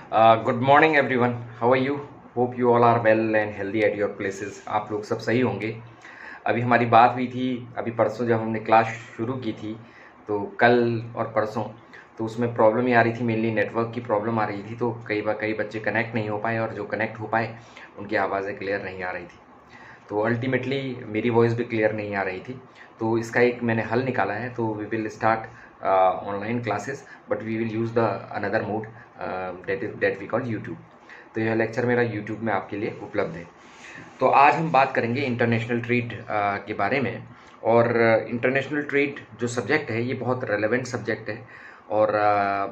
Good morning everyone. How are you? Hope you all are well and healthy at your places. आप लोग सब सही होंगे। अभी हमारी बात हुई थी, अभी परसों जब हमने क्लास शुरू की थी, तो कल और परसों तो उसमें प्रॉब्लम ही आ रही थी, मेनली नेटवर्क की प्रॉब्लम आ रही थी। तो कई बच्चे कनेक्ट नहीं हो पाए और जो कनेक्ट हो पाए उनकी आवाज़ें क्लियर नहीं आ रही थी। तो अल्टीमेटली मेरी वॉइस भी क्लियर नहीं आ रही थी। तो इसका एक मैंने हल निकाला है। तो we will start online classes, but we will use the another mode that we call YouTube. तो यह लेक्चर मेरा यूट्यूब में आपके लिए उपलब्ध है। तो आज हम बात करेंगे इंटरनेशनल ट्रेड के बारे में। और इंटरनेशनल ट्रेड जो सब्जेक्ट है ये बहुत रेलेवेंट सब्जेक्ट है और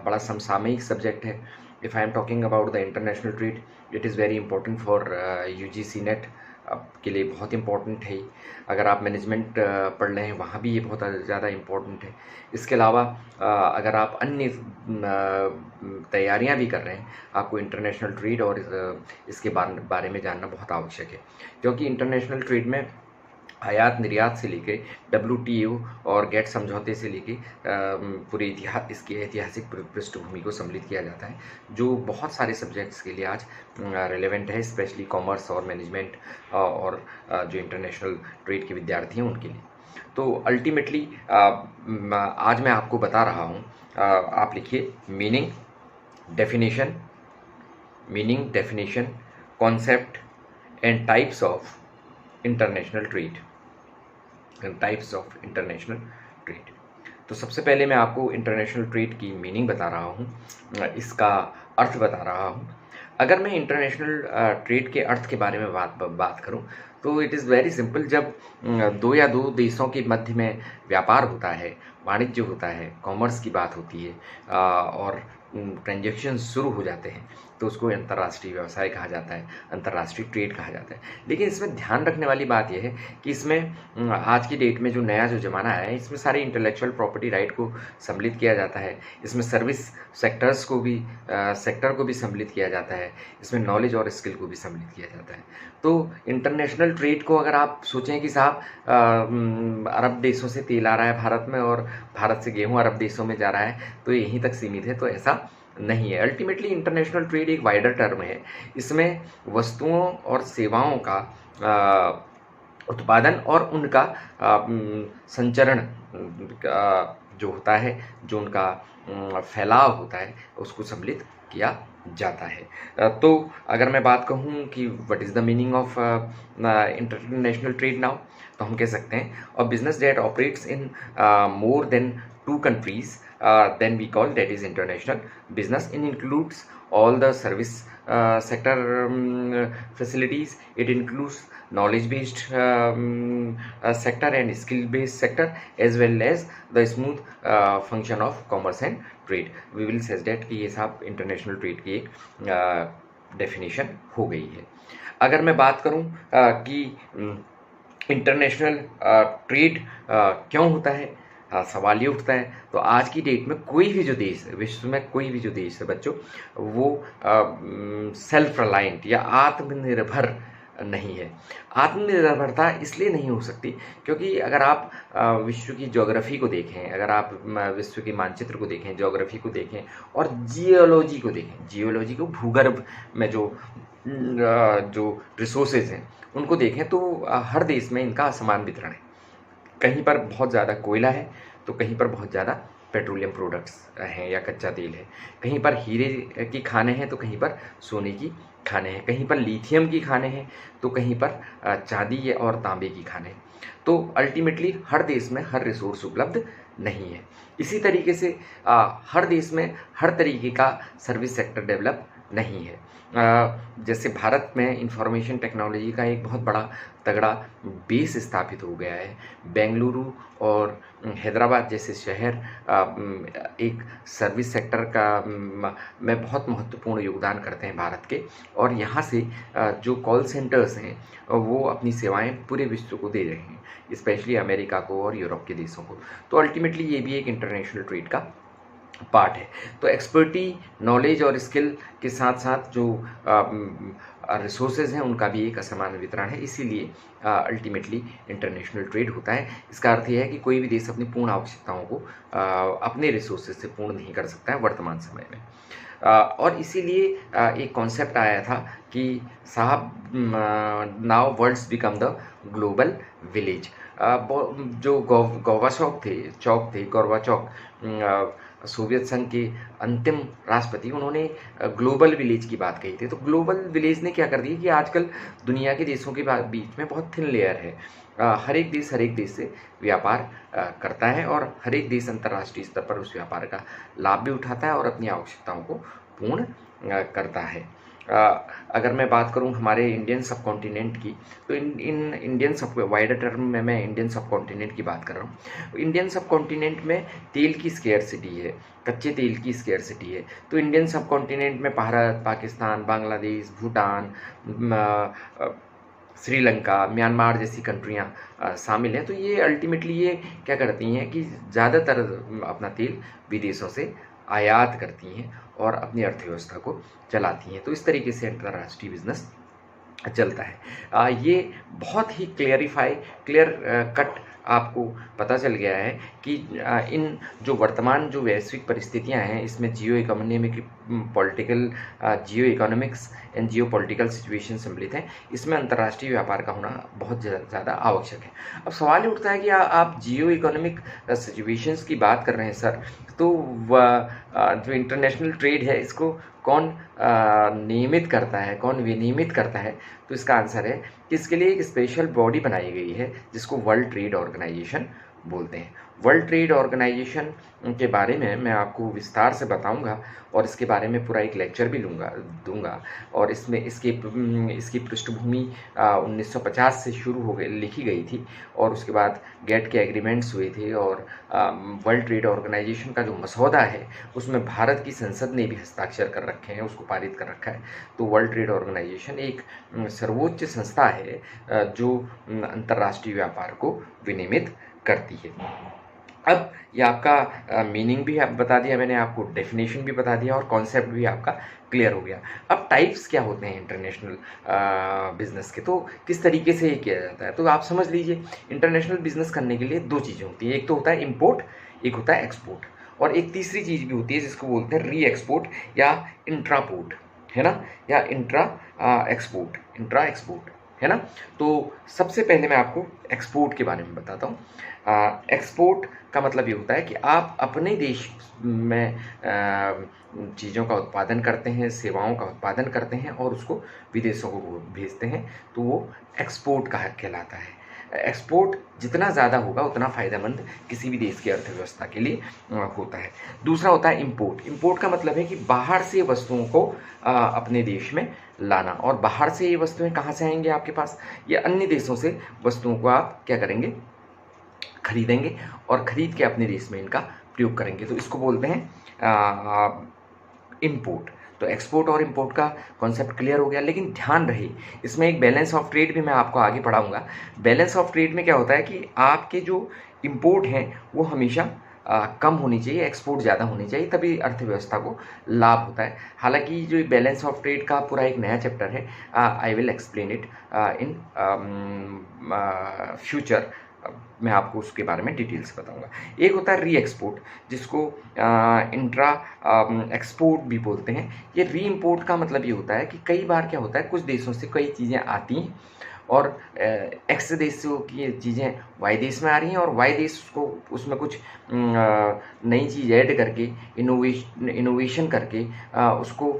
बड़ा समसामयिक सब्जेक्ट है। If I am talking about the international trade, it is very important for UGC net के लिए बहुत इंपॉर्टेंट है। अगर आप मैनेजमेंट पढ़ रहे हैं वहाँ भी ये बहुत ज़्यादा इम्पोर्टेंट है। इसके अलावा अगर आप अन्य तैयारियां भी कर रहे हैं, आपको इंटरनेशनल ट्रेड और इसके बारे में जानना बहुत आवश्यक है, क्योंकि इंटरनेशनल ट्रेड में आयात निर्यात से लेके WTO और गेट समझौते से लेके पूरे इसकी ऐतिहासिक पृष्ठभूमि को सम्मिलित किया जाता है, जो बहुत सारे सब्जेक्ट्स के लिए आज रेलेवेंट है, स्पेशली कॉमर्स और मैनेजमेंट और जो इंटरनेशनल ट्रेड के विद्यार्थी हैं उनके लिए। तो अल्टीमेटली आज मैं आपको बता रहा हूँ, आप लिखिए meaning definition concept and types of international trade. तो सबसे पहले मैं आपको इंटरनेशनल ट्रेड की मीनिंग बता रहा हूँ, इसका अर्थ बता रहा हूँ। अगर मैं इंटरनेशनल ट्रेड के अर्थ के बारे में बात करूँ तो इट इज़ वेरी सिंपल। जब दो या दो देशों के मध्य में व्यापार होता है, वाणिज्य होता है, कॉमर्स की बात होती है और ट्रांजेक्शन शुरू हो जाते हैं, तो उसको अंतर्राष्ट्रीय व्यवसाय कहा जाता है, अंतर्राष्ट्रीय ट्रेड कहा जाता है। लेकिन इसमें ध्यान रखने वाली बात यह है कि इसमें आज की डेट में जो नया ज़माना है, इसमें सारे इंटेलेक्चुअल प्रॉपर्टी राइट को सम्मिलित किया जाता है। इसमें सर्विस सेक्टर को भी सम्मिलित किया जाता है। इसमें नॉलेज और स्किल को भी सम्मिलित किया जाता है। तो इंटरनेशनल ट्रेड को अगर आप सोचें कि साहब अरब देशों से तेल आ रहा है भारत में और भारत से गेहूँ अरब देशों में जा रहा है, तो यहीं तक सीमित है, तो ऐसा नहीं है। अल्टीमेटली इंटरनेशनल ट्रेड एक वाइडर टर्म है। इसमें वस्तुओं और सेवाओं का उत्पादन और उनका संचरण जो होता है, जो उनका फैलाव होता है, उसको सम्मिलित किया जाता है। तो अगर मैं बात कहूँ कि what is the meaning of international trade now, तो हम कह सकते हैं a business that operates in more than 2 countries, then we call that is international business. It includes all the service sector facilities. It includes knowledge based sector and skill based sector, as well as the smooth function of commerce and trade. We will say that कि ये सब international trade की एक definition हो गई है। अगर मैं बात करूं कि इंटरनेशनल ट्रेड क्यों होता है, सवाल ये उठता है। तो आज की डेट में कोई भी जो देश है, विश्व में कोई भी जो देश है बच्चों, वो सेल्फ रिलायंट या आत्मनिर्भर नहीं है। आत्मनिर्भरता इसलिए नहीं हो सकती क्योंकि अगर आप विश्व की ज्योग्राफी को देखें, अगर आप विश्व के मानचित्र को देखें, ज्योग्राफी को देखें और जियोलॉजी को देखें, जियोलॉजी को भूगर्भ में जो रिसोर्सेज हैं उनको देखें, तो हर देश में इनका असमान वितरण है। कहीं पर बहुत ज़्यादा कोयला है तो कहीं पर बहुत ज़्यादा पेट्रोलियम प्रोडक्ट्स हैं या कच्चा तेल है। कहीं पर हीरे की खाने हैं तो कहीं पर सोने की खाने हैं। कहीं पर लिथियम की खाने हैं तो कहीं पर चांदी और तांबे की खाने हैं। तो अल्टीमेटली हर देश में हर रिसोर्स उपलब्ध नहीं है। इसी तरीके से हर देश में हर तरीके का सर्विस सेक्टर डेवलप नहीं है। जैसे भारत में इंफॉर्मेशन टेक्नोलॉजी का एक बहुत बड़ा तगड़ा बेस स्थापित हो गया है। बेंगलुरु और हैदराबाद जैसे शहर एक सर्विस सेक्टर का में बहुत महत्वपूर्ण योगदान करते हैं भारत के, और यहाँ से जो कॉल सेंटर्स हैं वो अपनी सेवाएं पूरे विश्व को दे रहे हैं, स्पेशली अमेरिका को और यूरोप के देशों को। तो अल्टीमेटली ये भी एक इंटरनेशनल ट्रेड का पार्ट है। तो एक्सपर्टी, नॉलेज और स्किल के साथ साथ जो रिसोर्सेज हैं उनका भी एक असमान वितरण है, इसीलिए अल्टीमेटली इंटरनेशनल ट्रेड होता है। इसका अर्थ यह है कि कोई भी देश अपनी पूर्ण आवश्यकताओं को अपने रिसोर्सेज से पूर्ण नहीं कर सकता है वर्तमान समय में। और इसीलिए एक कॉन्सेप्ट आया था कि साहब now worlds become the global village. जो गोर्बाचोव थे, सोवियत संघ के अंतिम राष्ट्रपति, उन्होंने ग्लोबल विलेज की बात कही थी। तो ग्लोबल विलेज ने क्या कर दिया कि आजकल दुनिया के देशों के बीच में बहुत थिन लेयर है। हर एक देश से व्यापार करता है और हर एक देश अंतर्राष्ट्रीय स्तर पर उस व्यापार का लाभ भी उठाता है और अपनी आवश्यकताओं को पूर्ण करता है। अगर मैं बात करूं हमारे इंडियन सबकॉन्टिनेंट की, तो इन इंडियन सब वाइडर टर्म में मैं इंडियन सबकॉन्टिनेंट की बात कर रहा हूं। इंडियन सबकॉन्टिनेंट में तेल की स्केर्सिटी है, कच्चे तेल की स्केर्सिटी है। तो इंडियन सबकॉन्टिनेंट में भारत, पाकिस्तान, बांग्लादेश, भूटान, श्रीलंका, म्यांमार जैसी कंट्रियां शामिल हैं। तो ये अल्टीमेटली ये क्या करती हैं कि ज़्यादातर अपना तेल विदेशों से आयात करती हैं और अपनी अर्थव्यवस्था को चलाती हैं। तो इस तरीके से अंतर्राष्ट्रीय बिजनेस चलता है। ये बहुत ही क्लियर कट आपको पता चल गया है कि इन जो वर्तमान जो वैश्विक परिस्थितियां हैं, इसमें जियो economics and Jio political situation सम्मिलित हैं। इसमें अंतर्राष्ट्रीय व्यापार का होना बहुत ज़्यादा आवश्यक है। अब सवाल ये उठता है कि आप जियो इकोनॉमिक सिचुएशंस की बात कर रहे हैं सर, तो जो इंटरनेशनल ट्रेड है इसको कौन नियमित करता है, कौन विनियमित करता है? तो इसका आंसर है कि इसके लिए एक स्पेशल बॉडी बनाई गई है जिसको वर्ल्ड ट्रेड ऑर्गेनाइजेशन बोलते हैं। वर्ल्ड ट्रेड ऑर्गेनाइजेशन के बारे में मैं आपको विस्तार से बताऊंगा और इसके बारे में पूरा एक लेक्चर भी दूंगा। और इसमें इसकी पृष्ठभूमि 1950 से शुरू हो गई, लिखी गई थी और उसके बाद गेट के एग्रीमेंट्स हुए थे और वर्ल्ड ट्रेड ऑर्गेनाइजेशन का जो मसौदा है उसमें भारत की संसद ने भी हस्ताक्षर कर रखे हैं, उसको पारित कर रखा है। तो वर्ल्ड ट्रेड ऑर्गेनाइजेशन एक सर्वोच्च संस्था है जो अंतर्राष्ट्रीय व्यापार को विनियमित करती है। अब ये आपका मीनिंग भी बता दिया मैंने, आपको डेफिनेशन भी बता दिया और कॉन्सेप्ट भी आपका क्लियर हो गया। अब टाइप्स क्या होते हैं इंटरनेशनल बिजनेस के, तो किस तरीके से ये किया जाता है, तो आप समझ लीजिए इंटरनेशनल बिजनेस करने के लिए दो चीज़ें होती हैं। एक तो होता है इम्पोर्ट, एक होता है एक्सपोर्ट, और एक तीसरी चीज़ भी होती है जिसको बोलते हैं री एक्सपोर्ट या इंट्रापोर्ट, है ना, या इंट्रा एक्सपोर्ट, है ना। तो सबसे पहले मैं आपको एक्सपोर्ट के बारे में बताता हूँ। एक्सपोर्ट का मतलब ये होता है कि आप अपने देश में चीज़ों का उत्पादन करते हैं, सेवाओं का उत्पादन करते हैं और उसको विदेशों को भेजते हैं, तो वो एक्सपोर्ट कहलाता है। एक्सपोर्ट जितना ज़्यादा होगा उतना फ़ायदेमंद किसी भी देश की अर्थव्यवस्था के लिए होता है। दूसरा होता है इंपोर्ट। इंपोर्ट का मतलब है कि बाहर से वस्तुओं को अपने देश में लाना, और बाहर से ये वस्तुएं कहाँ से आएंगे आपके पास, ये अन्य देशों से वस्तुओं को आप क्या करेंगे, खरीदेंगे और खरीद के अपने देश में इनका प्रयोग करेंगे, तो इसको बोलते हैं इंपोर्ट। तो एक्सपोर्ट और इंपोर्ट का कॉन्सेप्ट क्लियर हो गया, लेकिन ध्यान रहे इसमें एक बैलेंस ऑफ ट्रेड भी मैं आपको आगे पढ़ाऊंगा। बैलेंस ऑफ ट्रेड में क्या होता है कि आपके जो इंपोर्ट हैं वो हमेशा कम होनी चाहिए, एक्सपोर्ट ज़्यादा होनी चाहिए, तभी अर्थव्यवस्था को लाभ होता है। हालांकि जो बैलेंस ऑफ ट्रेड का पूरा एक नया चैप्टर है, I will explain it in future, मैं आपको उसके बारे में डिटेल से बताऊंगा। एक होता है री एक्सपोर्ट, जिसको इंट्रा एक्सपोर्ट भी बोलते हैं। ये री इम्पोर्ट का मतलब ये होता है कि कई बार क्या होता है, कुछ देशों से कई चीज़ें आती हैं और एक्स देशों की ये चीज़ें वाई देश में आ रही हैं और वाई देश को उसमें कुछ नई चीज़ ऐड करके इनोवेशन करके उसको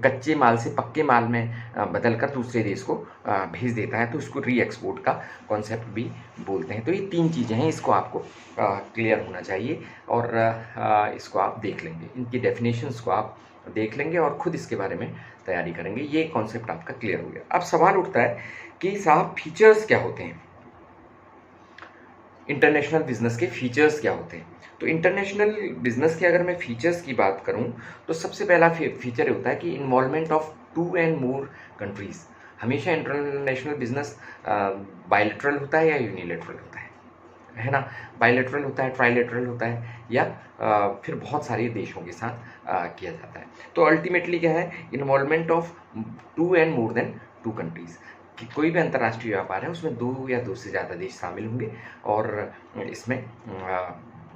कच्चे माल से पक्के माल में बदलकर दूसरे देश को भेज देता है, तो उसको री एक्सपोर्ट का कॉन्सेप्ट भी बोलते हैं। तो ये तीन चीज़ें हैं, इसको आपको क्लियर होना चाहिए और इसको आप देख लेंगे, इनकी डेफिनेशंस को आप देख लेंगे और खुद इसके बारे में तैयारी करेंगे। ये कॉन्सेप्ट आपका क्लियर हो गया। अब सवाल उठता है कि साहब फीचर्स क्या होते हैं, इंटरनेशनल बिजनेस के फीचर्स क्या होते हैं। तो इंटरनेशनल बिजनेस के अगर मैं फीचर्स की बात करूं तो सबसे पहला फीचर होता है कि involvement of 2 and more countries. हमेशा इंटरनेशनल बिजनेस बायलैटरल होता है या यूनिलैटरल होता है ना, बायलैटरल होता है, ट्राइलैटरल होता है, या फिर बहुत सारे देशों के साथ किया जाता है। तो अल्टीमेटली क्या है, involvement of 2 and more than 2 countries, कि कोई भी अंतर्राष्ट्रीय व्यापार है उसमें 2 या 2 से ज़्यादा देश शामिल होंगे और इसमें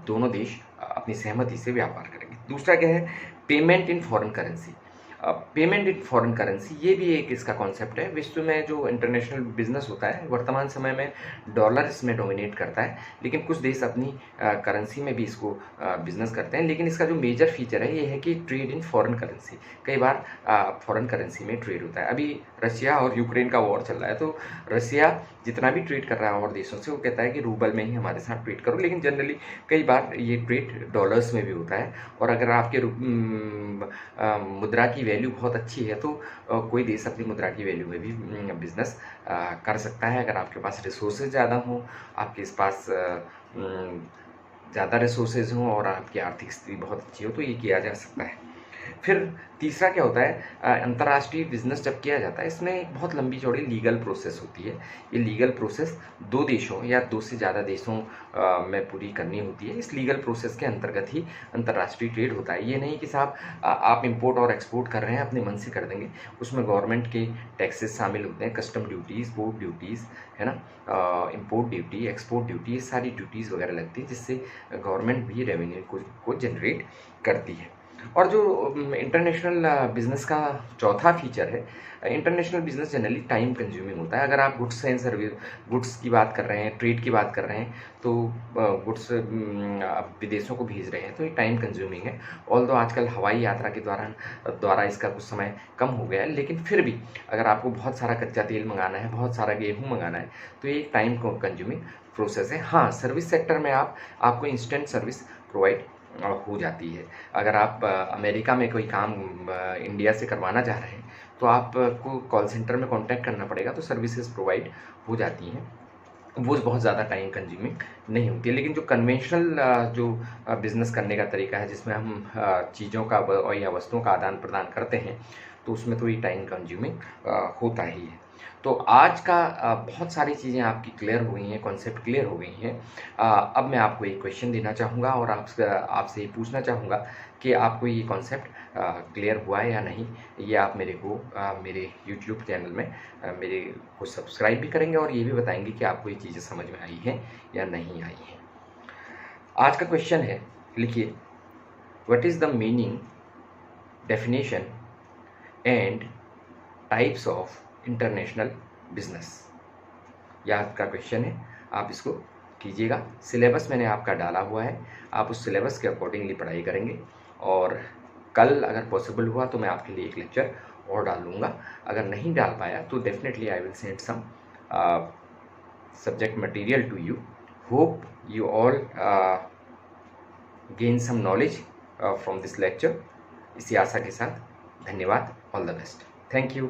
दोनों देश अपनी सहमति से व्यापार करेंगे। दूसरा क्या है, payment in foreign currency. Payment in foreign currency, ये भी एक इसका कॉन्सेप्ट है। विश्व में जो इंटरनेशनल बिजनेस होता है वर्तमान समय में डॉलर इसमें डोमिनेट करता है, लेकिन कुछ देश अपनी करेंसी में भी इसको बिजनेस करते हैं। लेकिन इसका जो मेजर फीचर है ये है कि ट्रेड इन फॉरेन करेंसी, कई बार फॉरेन करेंसी में ट्रेड होता है। अभी रशिया और यूक्रेन का वॉर चल रहा है, तो रशिया जितना भी ट्रेड कर रहा है और देशों से, वो कहता है कि रूबल में ही हमारे साथ ट्रेड करो, लेकिन जनरली कई बार ये ट्रेड डॉलर्स में भी होता है। और अगर आपके मुद्रा की वैल्यू बहुत अच्छी है तो कोई देश अपनी मुद्रा की वैल्यू में भी बिजनेस कर सकता है। अगर आपके पास रिसोर्सेज ज़्यादा हों, आपके पास ज़्यादा रिसोर्सेज हों और आपकी आर्थिक स्थिति बहुत अच्छी हो, तो ये किया जा सकता है। फिर तीसरा क्या होता है, अंतर्राष्ट्रीय बिजनेस जब किया जाता है इसमें एक बहुत लंबी चौड़ी लीगल प्रोसेस होती है। ये लीगल प्रोसेस 2 देशों या 2 से ज़्यादा देशों में पूरी करनी होती है। इस लीगल प्रोसेस के अंतर्गत ही अंतर्राष्ट्रीय ट्रेड होता है। ये नहीं कि साहब आप इंपोर्ट और एक्सपोर्ट कर रहे हैं अपने मन से कर देंगे, उसमें गवर्नमेंट के टैक्सेस शामिल होते हैं, कस्टम ड्यूटीज़, पोर्ट ड्यूटीज़, है ना, इंपोर्ट ड्यूटी, एक्सपोर्ट ड्यूटी, ये सारी ड्यूटीज़ वगैरह लगती है, जिससे गवर्नमेंट भी रेवेन्यू को जनरेट करती है। और जो इंटरनेशनल बिजनेस का चौथा फीचर है, international business generally time consuming होता है। अगर आप गुड्स एंड सर्विस, गुड्स की बात कर रहे हैं, ट्रेड की बात कर रहे हैं, तो गुड्स आप विदेशों को भेज रहे हैं, तो ये टाइम कंज्यूमिंग है। ऑल्दो आजकल हवाई यात्रा के द्वारा इसका कुछ समय कम हो गया है, लेकिन फिर भी अगर आपको बहुत सारा कच्चा तेल मंगाना है, बहुत सारा गेहूँ मंगाना है, तो ये एक टाइम कंज्यूमिंग प्रोसेस है। हाँ, सर्विस सेक्टर में आपको इंस्टेंट सर्विस प्रोवाइड हो जाती है। अगर आप अमेरिका में कोई काम इंडिया से करवाना चाह रहे हैं, तो आपको कॉल सेंटर में कांटेक्ट करना पड़ेगा, तो सर्विसेज प्रोवाइड हो जाती हैं, वो बहुत ज़्यादा टाइम कंज्यूमिंग नहीं होती है। लेकिन जो कन्वेंशनल जो बिज़नेस करने का तरीका है, जिसमें हम चीज़ों का या वस्तुओं का आदान प्रदान करते हैं, तो उसमें तो ये टाइम कंज्यूमिंग होता ही है। तो आज का बहुत सारी चीज़ें आपकी क्लियर हो गई हैं, कॉन्सेप्ट क्लियर हो गई हैं। अब मैं आपको एक क्वेश्चन देना चाहूँगा और आपसे ये पूछना चाहूँगा कि आपको ये कॉन्सेप्ट क्लियर हुआ है या नहीं। ये आप मेरे को मेरे यूट्यूब चैनल में मेरे को सब्सक्राइब भी करेंगे और ये भी बताएंगे कि आपको ये चीज़ें समझ में आई हैं या नहीं आई हैं। आज का क्वेश्चन है, लिखिए, what is the meaning, definition and types of international business. यह आपका क्वेश्चन है, आप इसको कीजिएगा। सिलेबस मैंने आपका डाला हुआ है, आप उस सिलेबस के अकॉर्डिंगली पढ़ाई करेंगे और कल अगर पॉसिबल हुआ तो मैं आपके लिए एक लेक्चर और डाल लूँगा। अगर नहीं डाल पाया तो definitely I will send some subject material to you. Hope you all gain some knowledge from this lecture. इसी आशा के साथ धन्यवाद, all the best, thank you.